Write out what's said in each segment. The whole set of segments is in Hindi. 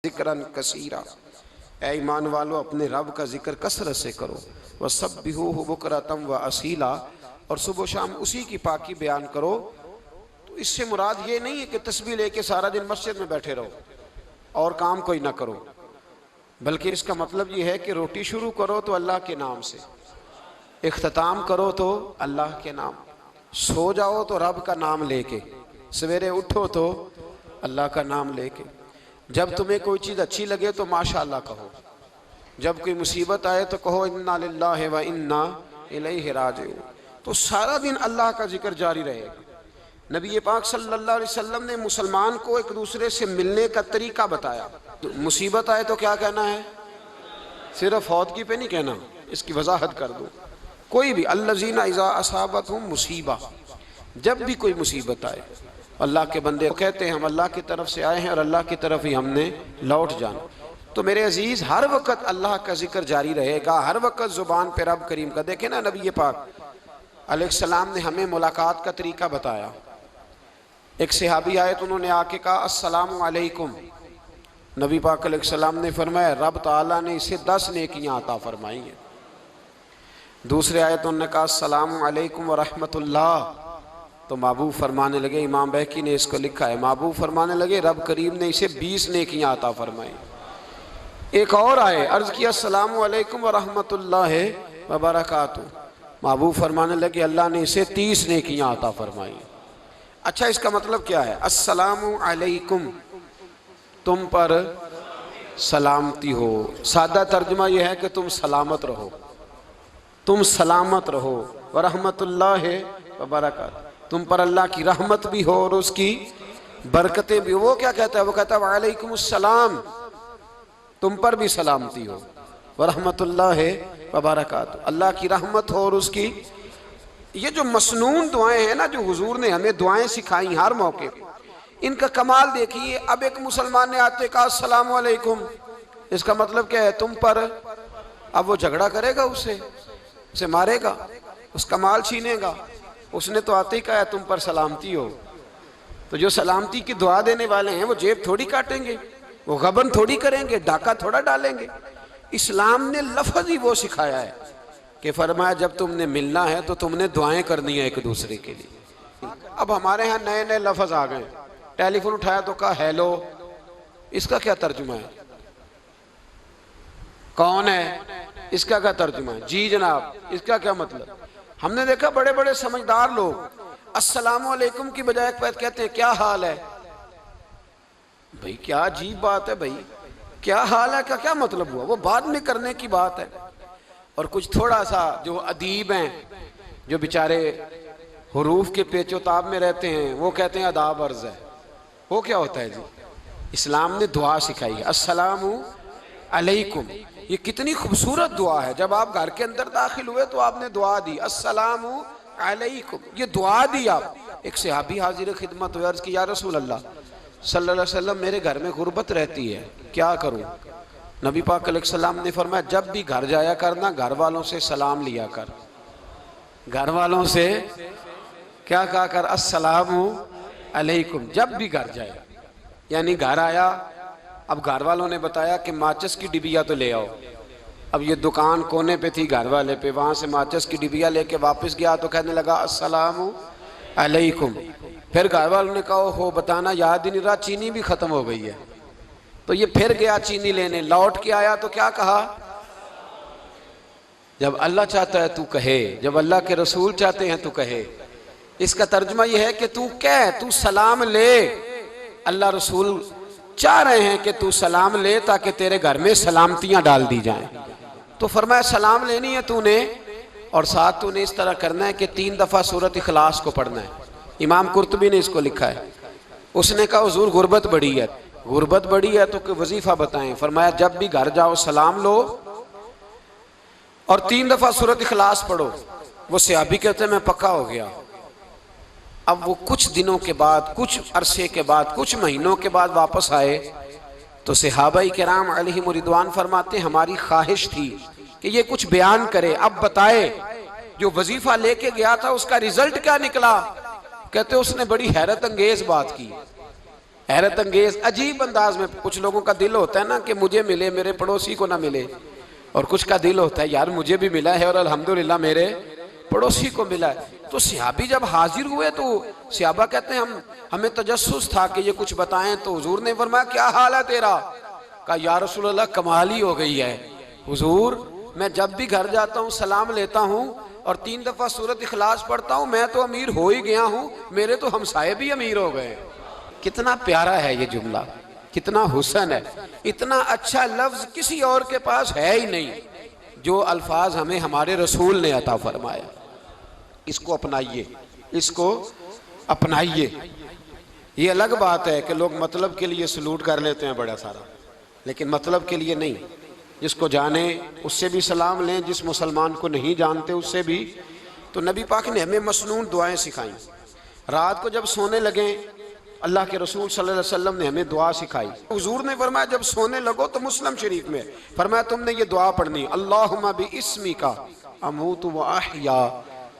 जिक्रन कसीरा। ऐ ईमान वालों, अपने रब का जिक्र कसरत से करो। वह सब बिहूहु बुकरतम व असीला, और सुबह शाम उसी की पाकी बयान करो। तो इससे मुराद ये नहीं है कि तस्बीह लेके सारा दिन मस्जिद में बैठे रहो और काम कोई ना करो, बल्कि इसका मतलब ये है कि रोटी शुरू करो तो अल्लाह के नाम से, इख्तिताम करो तो अल्लाह के नाम, सो जाओ तो रब का नाम लेके, सवेरे उठो तो अल्लाह का नाम लेके। जब तुम्हें कोई चीज़ अच्छी लगे तो माशाअल्लाह कहो, जब कोई मुसीबत आए तो कहो इन्ना लिल्लाहि व इन्ना इलैहि राजिऊन। तो सारा दिन अल्लाह का जिक्र जारी रहेगा। नबी पाक सल्लल्लाहु अलैहि वसल्लम ने मुसलमान को एक दूसरे से मिलने का तरीका बताया। तो मुसीबत आए तो क्या कहना है? सिर्फ फौतगी पे नहीं कहना, इसकी वजाहत कर दो। कोई भी अल्लज़ीना इज़ा असाबतहुम मुसीबा, जब भी कोई मुसीबत आए, अल्लाह के बंदे कहते हैं हम अल्लाह की तरफ से आए हैं और अल्लाह की तरफ ही हमने लौट जाना। तो मेरे अजीज़, हर वक्त अल्लाह का जिक्र जारी रहेगा, हर वक्त ज़ुबान पे रब करीम का। देखे ना, नबी पाक अलैहिस्सलाम ने हमें मुलाकात का तरीका बताया। एक सहाबी आए तो उन्होंने आके कहा अस्सलामु अलैकुम। नबी पाक अलैहिस्सलाम ने फरमाया रब ताला ने इसे 10 नेकियां अता फरमाई हैं। दूसरे आए तो उन्होंने कहा अस्सलामु अलैकुम व रहमतुल्लाह। तो महबूब फरमाने लगे, इमाम बैकी ने इसको लिखा है, महबूब फरमाने लगे रब करीम ने इसे 20 नेकियां अता फरमाई। एक और आए, अर्ज किया अस्सलामु अलैकुम व रहमतुल्लाहि व बरकातुहू। महबूब फरमाने लगे अल्लाह ने इसे 30 नेकियां अता फरमाई। अच्छा, इसका मतलब क्या है? अस्सलामु अलैकुम, तुम पर सलामती हो। सादा तर्जुमा यह है कि तुम सलामत रहो, तुम सलामत रहो। व रहमतुल्लाहि व बरकातुहू, तुम पर अल्लाह की रहमत भी हो और उसकी बरकतें भी। वो क्या कहता है? वो कहता है वालेकुमुस्सलाम, तुम पर भी सलामती हो। व रहमतुल्लाहि व बरकातुहू, अल्लाह की रहमत हो और उसकी। ये जो मसनून दुआएं हैं ना, जो हुजूर ने हमें दुआएं सिखाई हर मौके पे, इनका कमाल देखिए। अब एक मुसलमान ने आते कहा अस्सलामु अलैकुम, इसका मतलब क्या है? तुम पर। अब वो झगड़ा करेगा, उसे मारेगा, उसका माल छीनेगा। उसने तो आते ही कहा तुम पर सलामती हो। तो जो सलामती की दुआ देने वाले हैं वो जेब थोड़ी काटेंगे, वो गबन थोड़ी करेंगे, डाका थोड़ा डालेंगे। इस्लाम ने लफ्ज़ ही वो सिखाया है कि फरमाया जब तुमने मिलना है तो तुमने दुआएं करनी है एक दूसरे के लिए। अब हमारे यहाँ नए नए लफ्ज़ आ गए। टेलीफोन उठाया तो कहा हेलो, इसका क्या तर्जुमा है? कौन है, इसका क्या तर्जुमा है? जी जनाब, इसका क्या मतलब? हमने देखा बड़े बड़े समझदार लोग अस्सलामु अलैकुम की बजाय कहते हैं क्या हाल है। भाई क्या अजीब बात है भाई, क्या हाल है का क्या मतलब हुआ? वो बाद में करने की बात है। और कुछ थोड़ा सा जो अदीब हैं, जो बेचारे हुरूफ के पेचोताब में रहते हैं, वो कहते हैं अदाब अर्ज है। वो क्या होता है जी? इस्लाम ने दुआ सिखाई है अस्सलामु अलैकुम। ये कितनी खूबसूरत दुआ है। जब आप घर के अंदर दाखिल हुए तो आपने दुआ दी अस्सलामु अलैकुम, ये दुआ दी आप। एक सहाबी हाजिर खिदमत हुए, अर्ज की या रसूल अल्लाह सल्लल्लाहु अलैहि वसल्लम, मेरे घर में गुर्बत रहती है, क्या करूं? नबी पाक अलैहिस्सलाम ने फरमाया जब भी घर जाया करना, घर वालों से सलाम लिया कर। घर वालों से क्या कहा कर? अस्सलामु अलैकुम। जब भी घर जाए, यानी घर आया, अब घर वालों ने बताया कि माचिस की डिबिया तो ले आओ। अब ये दुकान कोने पे थी घर वाले पे, वहाँ से माचिस की डिबिया लेके वापस गया तो कहने लगा अस्सलामु अलैकुम। फिर घर वालों ने कहा हो बताना याद ही नहीं रहा, चीनी भी ख़त्म हो गई है। तो ये फिर गया चीनी लेने, लौट के आया तो क्या कहा? जब अल्लाह चाहता है तू कहे, जब अल्लाह के रसूल चाहते हैं तू कहे। इसका तर्जुमा यह है कि तू कह, तू सलाम ले। अल्लाह रसूल चाह रहे हैं कि तू सलाम ले ताकि तेरे घर में सलामतियां डाल दी जाएं। तो फरमाया सलाम लेनी है तूने, और साथ तूने इस तरह करना है कि 3 दफ़ा सूरत इखलास को पढ़ना है। इमाम कुर्तुबी ने इसको लिखा है। उसने कहा हुजूर गुर्बत बड़ी है। गुर्बत बड़ी है तो कोई वजीफा बताएं। फरमाया जब भी घर जाओ सलाम लो और 3 दफ़ा सूरत इखलास पढ़ो। वो सहाबी कहते हैं मैं पक्का हो गया। अब वो कुछ दिनों के बाद, कुछ अरसे के बाद, कुछ महीनों के बाद वापस आए तो सहाबाई किराम अलैहिम रिदवान फरमाते हमारी ख्वाहिश थी कि ये कुछ बयान करे, अब बताए जो वजीफा लेके गया था उसका रिजल्ट क्या निकला। कहते उसने बड़ी हैरत अंगेज बात की। हैरत अंगेज अजीब अंदाज में। कुछ लोगों का दिल होता है ना कि मुझे मिले, मेरे पड़ोसी को ना मिले, और कुछ का दिल होता है यार मुझे भी मिला है और अल्हम्दुलिल्लाह मेरे पड़ोसी को मिला है। तो सहाबी जब हाजिर हुए तो सहाबा कहते हैं हमें तजस्सुस था कि ये कुछ बताएं। तो हुजूर ने फरमाया क्या हाल है तेरा? कहा या रसूल अल्लाह कमाल ही हो गई है हुजूर, मैं जब भी घर जाता हूँ सलाम लेता हूँ और 3 दफा सूरत इखलास पढ़ता हूँ, मैं तो अमीर हो ही गया हूँ, मेरे तो हमसाये भी अमीर हो गए। कितना प्यारा है ये जुमला, कितना हुस्न है। इतना अच्छा लफ्ज किसी और के पास है ही नहीं जो अल्फाज हमें हमारे रसूल ने अता फरमाया। इसको अपनाइए, इसको अपनाइए। ये अलग बात है कि लोग मतलब के लिए सलूट कर लेते हैं बड़ा सारा, लेकिन मतलब के लिए नहीं। जिसको जाने उससे भी सलाम लें, जिस मुसलमान को नहीं जानते उससे भी। तो नबी पाक ने हमें मसनून दुआएं सिखाई। रात को जब सोने लगे अल्लाह के रसूल सल्लल्लाहु अलैहि वसल्लम ने हमें दुआ सिखाई। हुजूर ने फरमाया जब सोने लगो तो मुस्लिम शरीफ में फरमाया तुमने ये दुआ पढ़नी, अल्लाहुम्मा बि इस्मिका अमूतु व अहया।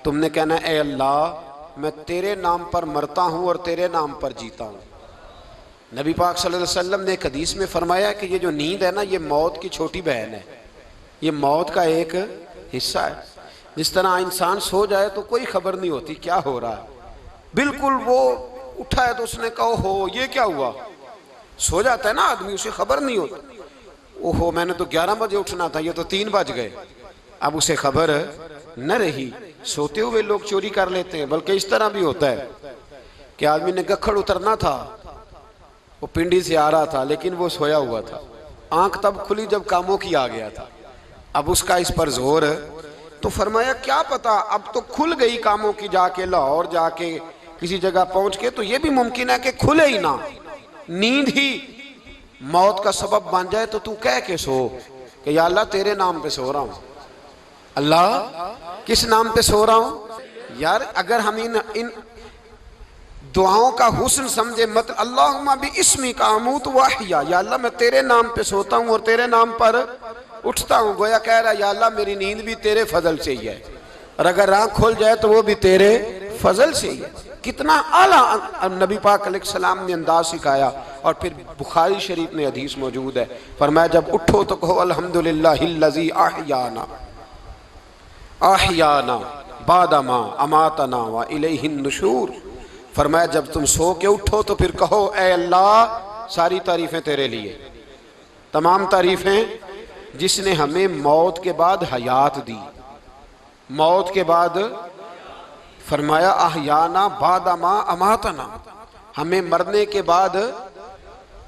तुमने कहना ए अल्लाह मैं तेरे नाम पर मरता हूँ और तेरे नाम पर जीता हूँ। नबी पाक सल्लल्लाहु अलैहि वसल्लम ने एक हदीस में फरमाया कि ये जो नींद है ना, ये मौत की छोटी बहन है, ये मौत का एक हिस्सा है। जिस तरह इंसान सो जाए तो कोई खबर नहीं होती क्या हो रहा है, बिल्कुल वो उठा है तो उसने कहा हो ये क्या हुआ। सो जाता है ना आदमी, उसे खबर नहीं होती। ओहो मैंने तो 11 बजे उठना था, ये तो 3 बज गए। अब उसे खबर न रही। सोते हुए लोग चोरी कर लेते हैं। बल्कि इस तरह भी होता है कि आदमी ने गखड़ उतरना था, वो पिंडी से आ रहा था लेकिन वो सोया हुआ था। आंख तब खुली जब कामों की आ गया था। अब उसका इस पर जोर, तो फरमाया क्या पता अब तो खुल गई कामों की, जाके लाहौर जाके किसी जगह पहुंच के, तो ये भी मुमकिन है कि खुले ही ना, नींद ही मौत का सबब बन जाए। तो तू कह के सो कि या अल्लाह तेरे नाम पे सो रहा हूं। अल्लाह किस नाम पे सो रहा हूं यार? अगर हम इन दुआओं का हुस्न समझे, मत अल्लाहुम्मा बि इस्मिका अमूतु व अहया, या अल्लाह मैं तेरे नाम पे सोता हूं और तेरे नाम पर उठता हूं। गोया कह रहा या अल्लाह मेरी नींद भी तेरे फजल से ही है, और अगर आंख खुल जाए तो वो भी तेरे फजल से ही है। कितना आला नबी पाक अलैहिस्सलाम ने अंदाज सिखाया। और फिर बुखारी शरीफ में हदीस मौजूद है, फरमाया जब उठो तो कहो अल्हम्दुलिल्लाहिल्लज़ी अहयाना अहयाना बादमा अमातना व इलैहिन नुशूर। फरमाया जब तुम सो के उठो तो फिर कहो ए अल्लाह सारी तारीफें तेरे लिए, तमाम तारीफें जिसने हमें मौत के बाद हयात दी। मौत के बाद फरमाया अहयाना बादमा अमातना, हमें मरने के बाद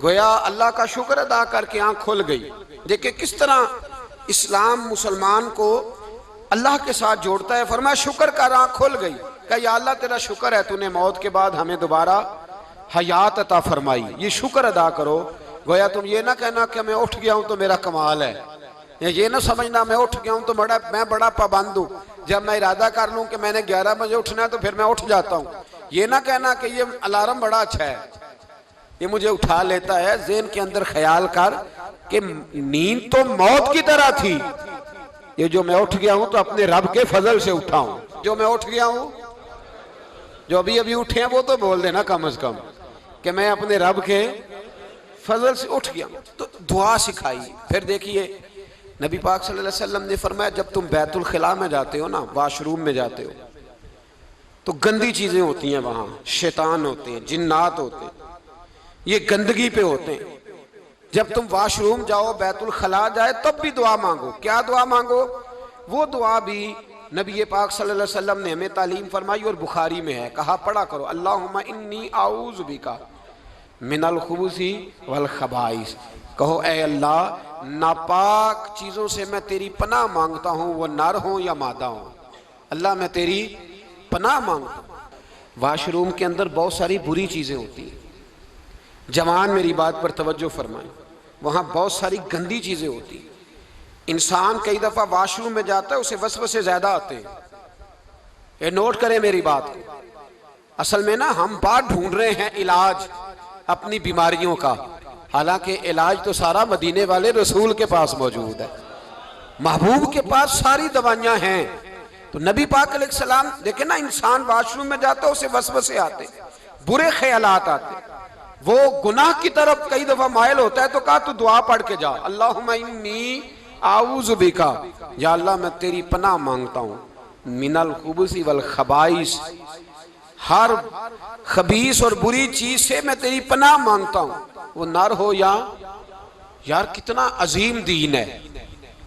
गोया अल्लाह का शुक्र अदा करके आंख खुल गई। देखिए किस तरह इस्लाम मुसलमान को अल्लाह के साथ जोड़ता है। फरमाया शुक्र कर, आंख खुल गई। कहा या अल्लाह तेरा शुक्र है तूने मौत के बाद हमें दोबारा हयात अता फरमाई, ये शुक्र अदा करो। गोया तुम ये ना कहना कि मैं उठ गया हूं तो मेरा कमाल है, या ये ना समझना मैं उठ गया हूं तो मैं बड़ा पाबंद हूं, जब मैं इरादा कर लूं कि मैंने 11 बजे उठना है तो फिर मैं उठ जाता हूं। ये ना कहना कि ये अलार्म बड़ा अच्छा है, ये मुझे उठा लेता है। ज़हन के अंदर ख्याल कर कि नींद तो मौत की तरह थी, ये जो मैं उठ गया हूं तो अपने रब के फजल से उठा हूं। जो मैं उठ गया हूं, जो अभी अभी उठे हैं वो तो बोल देना कम से कम कि मैं अपने रब के फजल से उठ गया। तो दुआ सिखाई। फिर देखिए नबी पाक सल्लल्लाहु अलैहि वसल्लम ने फरमाया जब तुम बैतुल खिला में जाते हो ना, वाशरूम में जाते हो, तो गंदी चीजें होती हैं वहां, शैतान होते हैं, जिन्नात होते हैं, ये गंदगी पे होते हैं। जब तुम वाशरूम जाओ, बैतुल खला जाए, तब भी दुआ मांगो। क्या दुआ मांगो? वो दुआ भी नबी पाक सल्लल्लाहु अलैहि वसल्लम ने हमें तालीम फरमाई और बुखारी में है, कहा पढ़ा करो अल्लाहुम्मा इन्नी आऊज़ु बिका मिनल खुबूसी वल खबाइस। कहो ए अल्लाह नापाक चीज़ों से मैं तेरी पनाह मांगता हूँ, वो नर हो या मादा हो। अल्लाह मैं तेरी पनाह मांगता हूँ। वाशरूम के अंदर बहुत सारी बुरी चीज़ें होती हैं। जवान मेरी बात पर तवज्जो फरमाएं, वहाँ बहुत सारी गंदी चीज़ें होती हैं। इंसान कई दफ़ा वाशरूम में जाता है, उसे वसवसे ज़्यादा आते हैं। ये नोट करें मेरी बात को। असल में ना हम बात ढूंढ रहे हैं इलाज अपनी बीमारियों का, हालांकि इलाज तो सारा मदीने वाले रसूल के पास मौजूद है। महबूब के पास सारी दवाइयाँ हैं। तो नबी पाक अलैहिस्सलाम देखे ना, इंसान वाशरूम में जाता है उसे वसवसे आते, बुरे ख्यालात आते। वो गुनाह की तरफ कई दफा मायल होता है तो कहा तू दुआ पढ़ के जा, अल्लाहुम्मा इन्नी आऊज़ु बिका, या अल्लाह मैं तेरी पनाह मांगता हूँ, मिनल खुबुसी वल खबाइस, हर खबीस और बुरी चीज से मैं तेरी पनाह मांगता हूँ, वो नर हो या यार। कितना अजीम दीन है,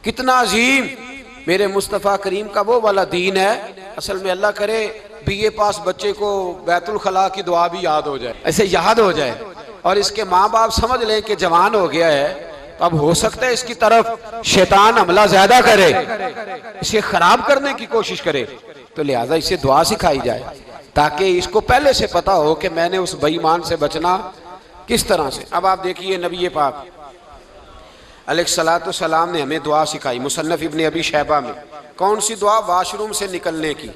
कितना अजीम मेरे मुस्तफ़ा करीम का वो वाला दीन है। असल में अल्लाह करे बीए पास बच्चे को बैतुल खला की दुआ भी याद हो जाए, ऐसे याद हो जाए, और इसके माँ बाप समझ लें कि जवान हो गया है, तो अब हो सकता है इसकी तरफ शैतान हमला ज्यादा करे, इसे खराब करने की कोशिश करे, तो लिहाजा इसे दुआ सिखाई जाए ताकि इसको पहले से पता हो कि मैंने उस बेईमान से बचना किस तरह से। अब आप देखिए नबी पाक अलैहिस्सलातु सलाम ने हमें दुआ सिखाई मुसन्नफ इब्ने अबी शैबा में। कौन सी दुआ? वाशरूम से निकलने की।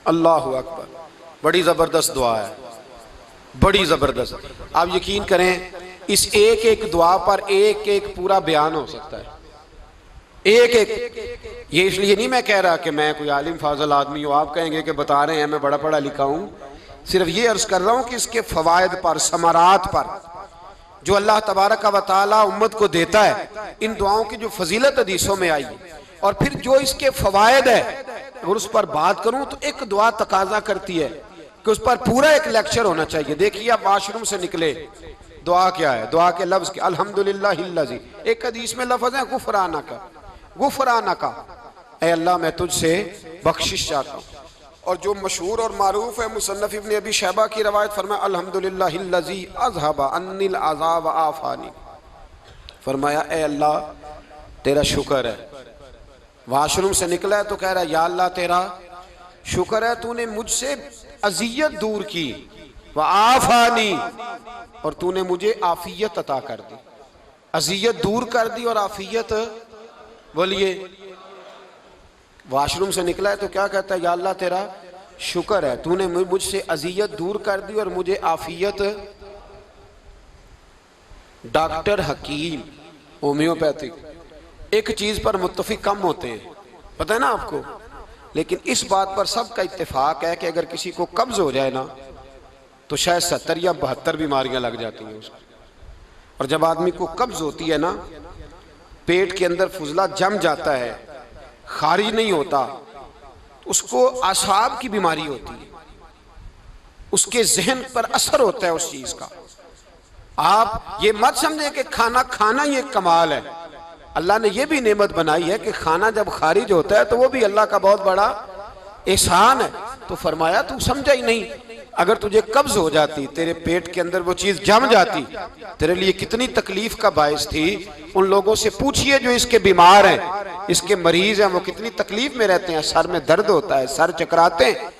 अल्लाहु अकबर, बड़ी ज़बरदस्त दुआ है, बड़ी ज़बरदस्त। आप यकीन करें इस एक एक दुआ पर एक एक पूरा बयान हो सकता है, एक एक। ये इसलिए नहीं मैं कह रहा कि मैं कोई आलिम फाजल आदमी हूँ, आप कहेंगे कि बता रहे हैं मैं बड़ा पढ़ा लिखा हूँ। सिर्फ ये अर्ज कर रहा हूँ कि इसके फवायद पर, समरात पर जो अल्लाह तबारक व तआला उम्मत को देता है, इन दुआओं की जो फजीलत हदीसों में आई, और फिर जो इसके फवायद है, अगर उस पर बात करूं तो एक दुआ तकाजा करती है कि उस पर पूरा एक लेक्चर होना चाहिए। देखिए आप वाशरूम से निकले, दुआ क्या है? दुआ के लफ्ज के अल्हम्दुलिल्लाहिल्लज़ी, एक हदीस में लफ्ज है गुफरानका, गुफरानका, ऐ अल्लाह मैं तुझसे बख्शिश चाहता हूँ। और जो मशहूर और मारूफ है मुसन्नफ इब्ने अबी शैबा की रवायत, फरमाया अल्हम्दुलिल्लाहिल्लज़ी अज़हबा अन्निल अज़ाब आफ़ानी, फरमाया ऐ अल्लाह तेरा शुक्र है। वाशरूम से निकला है तो कह रहा है या अल्लाह तेरा शुक्र है, तूने मुझसे अजियत दूर की, व आफ़ानी, और तूने मुझे आफियत अता कर दी। अजियत दूर कर दी और आफियत, बोलिए। वाशरूम से निकला है तो क्या कहता है? या अल्लाह तेरा शुक्र है, तूने मुझसे अजियत दूर कर दी और मुझे आफियत। डॉक्टर, हकीम, होम्योपैथिक एक चीज पर मुत्तफिक कम होते हैं, पता है ना आपको, लेकिन इस बात पर सबका इत्तेफाक है कि अगर किसी को कब्ज हो जाए ना तो शायद 70 या 72 बीमारियां लग जाती हैं उसको। और जब आदमी को कब्ज होती है ना, पेट के अंदर फुजला जम जाता है, खारिज नहीं होता, तो उसको आसाब की बीमारी होती है, उसके जहन पर असर होता है उस चीज का। आप ये मत समझे कि खाना खाना ये कमाल है, अल्लाह ने ये भी नेमत बनाई है कि खाना जब खारिज होता है तो वो भी अल्लाह का बहुत बड़ा एहसान है। तो फरमाया तू समझा ही नहीं, अगर तुझे कब्ज हो जाती, तेरे पेट के अंदर वो चीज जम जाती, तेरे लिए कितनी तकलीफ का बायस थी। उन लोगों से पूछिए जो इसके बीमार हैं, इसके मरीज हैं, वो कितनी तकलीफ में रहते हैं, सर में दर्द होता है, सर चकराते हैं।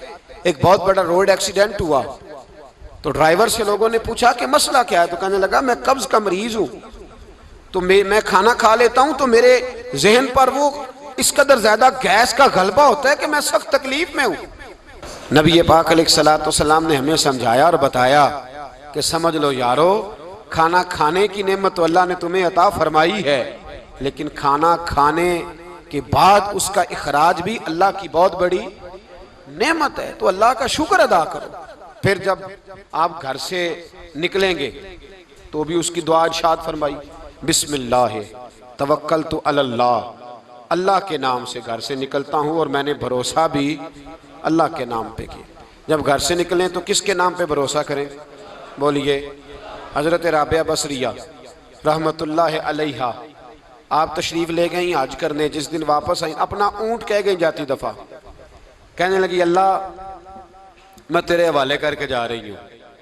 एक बहुत बड़ा रोड एक्सीडेंट हुआ तो ड्राइवर से लोगों ने पूछा कि मसला क्या है, तो कहने लगा मैं कब्ज का मरीज हूं, तो मैं खाना खा लेता हूं तो मेरे जहन पर वो इस कदर ज्यादा गैस का गलबा होता है कि मैं सख्त तकलीफ में हूं। नबी पाक अलैहिस्सलाम ने हमें समझाया और बताया कि समझ लो यारो, खाना खाने की नेमत तो अल्लाह ने तुम्हें अता फरमाई है, लेकिन खाना खाने के बाद उसका इखराज भी अल्लाह की बहुत बड़ी नेमत है, तो अल्लाह का शुक्र अदा करो। फिर जब आप घर से निकलेंगे तो भी उसकी दुआ इरशाद फरमाई, बिस्मिल्लाह तवक्कलतु अलल्लाह, अल्लाह के नाम से घर से निकलता हूँ और मैंने भरोसा भी अल्लाह के नाम पे किया। जब घर से निकलें तो किसके नाम पे भरोसा करें? बोलिए। हजरत राबिया बसरिया रहमतुल्लाह अलैहा, आप तशरीफ ले गई हज करने, जिस दिन वापस आई अपना ऊंट कह गई जाती दफा, कहने लगी अल्लाह मैं तेरे हवाले करके जा रही हूँ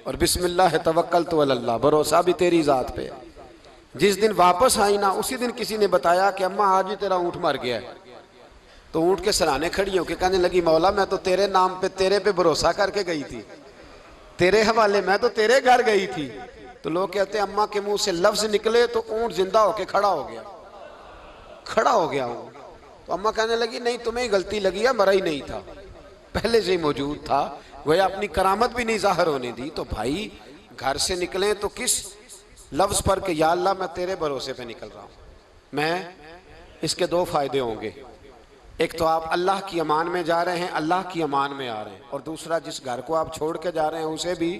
और बिस्मिल्लाह तवक्कलतु अलल्लाह, भरोसा भी तेरी जात पे। जिस दिन वापस आई ना उसी दिन किसी ने बताया कि अम्मा आज ही तेरा ऊंट मर गया है, तो ऊंट के सराहने खड़ी होकर कहने लगी मौला मैं तो तेरे नाम पे, तेरे पे भरोसा करके गई थी, तेरे हवाले, मैं तो तेरे घर गई थी। तो लोग कहते हैं अम्मा के मुंह से लफ्ज निकले तो ऊंट जिंदा होके खड़ा हो गया, खड़ा हो गया ऊंट। तो अम्मा कहने लगी नहीं तुम्हें ही गलती लगी है, मरा ही नहीं था, पहले से ही मौजूद था, वह अपनी करामत भी नहीं जाहिर होने दी। तो भाई घर से निकले तो किस लफ्ज पर कि या अल्लाह मैं तेरे भरोसे पे निकल रहा हूँ, मैं, इसके दो फायदे होंगे। एक तो आप अल्लाह की अमान में जा रहे हैं, अल्लाह की अमान में आ रहे हैं, और दूसरा जिस घर को आप छोड़ के जा रहे हैं उसे भी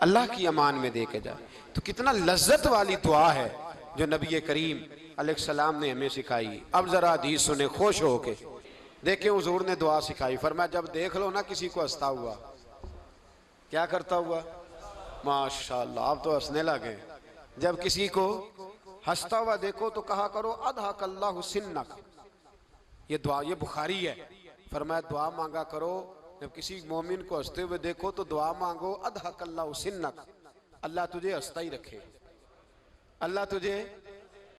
अल्लाह की अमान में दे के जाए। तो कितना लज्जत वाली दुआ है जो नबी करीम अलैहिस्सलाम ने हमें सिखाई। अब जरा हदीस सुने खुश हो के। देखे हुजूर ने दुआ सिखाई, फरमाया जब देख लो ना किसी को हंसता हुआ, क्या करता हुआ, माशाअल्लाह आप तो हंसने लगे। जब किसी को हंसता हुआ देखो तो कहा करो अदहकल्लाहु सिन्नक। ये दुआ, ये बुखारी है। फरमाया दुआ मांगा करो जब किसी मोमिन को हंसते हुए देखो तो दुआ मांगो अदहकल्लाहु सिन्नक, अल्लाह तुझे हंसता ही रखे, अल्लाह तुझे